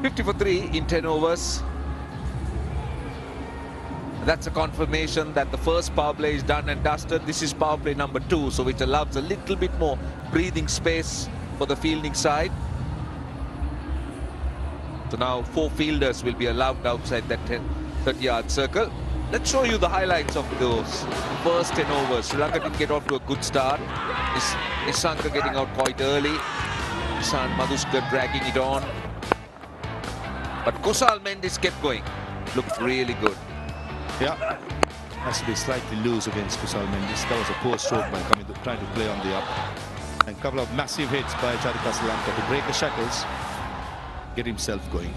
50 for 3 in 10 overs. That's a confirmation that the first power play is done and dusted. This is power play number 2, so which allows a little bit more breathing space for the fielding side. So now 4 fielders will be allowed outside that 30-yard circle. Let's show you the highlights of those first 10 overs. Sri Lanka didn't get off to a good start. Nisanka getting out quite early. Isan Madhuskar dragging it on. But Kusal Mendis kept going. Looked really good. Yeah, has to be slightly loose against Kusal Mendis. That was a poor stroke by trying to play on the up. And a couple of massive hits by Charika Sri Lanka to break the shackles, get himself going.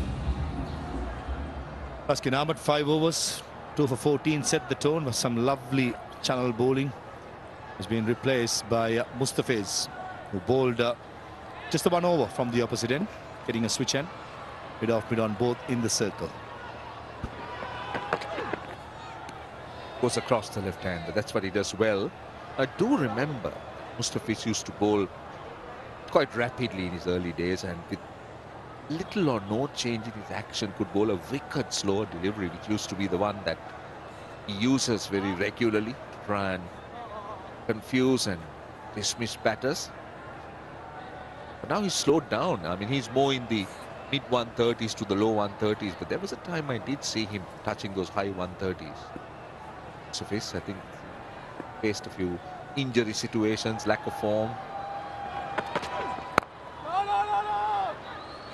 Ruskin Ahmed, 5 overs, 2 for 14, set the tone with some lovely channel bowling. Has been replaced by Mustafiz, who bowled just the 1 over from the opposite end, getting a switch end, mid off, mid on, both in the circle. Goes across the left hand. That's what he does well. I do remember Mustafiz used to bowl quite rapidly in his early days, and with little or no change in his action could bowl a wicked slower delivery, which used to be the one that he uses very regularly to try and confuse and dismiss batters. But now he's slowed down. I mean, he's more in the mid 130s to the low 130s, but there was a time I did see him touching those high 130s. Mustafiz, I think, faced a few injury situations, lack of form.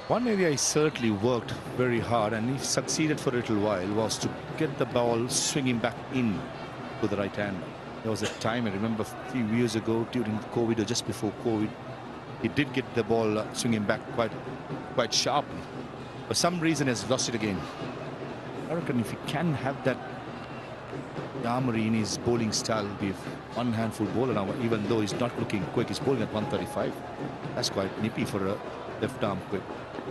One area he certainly worked very hard, and he succeeded for a little while, was to get the ball swinging back in to the right hand. There was a time, I remember a few years ago during COVID or just before COVID, he did get the ball swinging back quite sharply. For some reason, has lost it again. I reckon if he can have that armory in his bowling style, be one handful bowler now, even though he's not looking quick. He's bowling at 135. That's quite nippy for a left arm quick.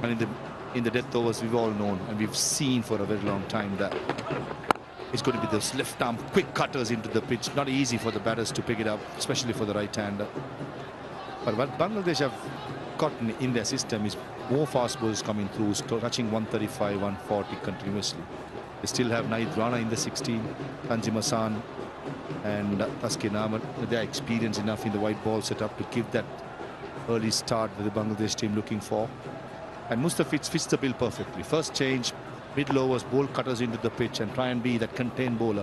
And in the death overs, we've all known and we've seen for a very long time that it's going to be those left arm quick cutters into the pitch. Not easy for the batters to pick it up, especially for the right hander. But what Bangladesh have gotten in their system is more fast bowlers coming through, touching 135, 140 continuously. They still have Naid Rana in the 16, Tanzim Hassan and Taskin Ahmed. They're experienced enough in the white ball setup to give that early start that the Bangladesh team looking for. And Mustafiz fits the bill perfectly. First change, middle overs, bowl cutters into the pitch and try and be that contained bowler.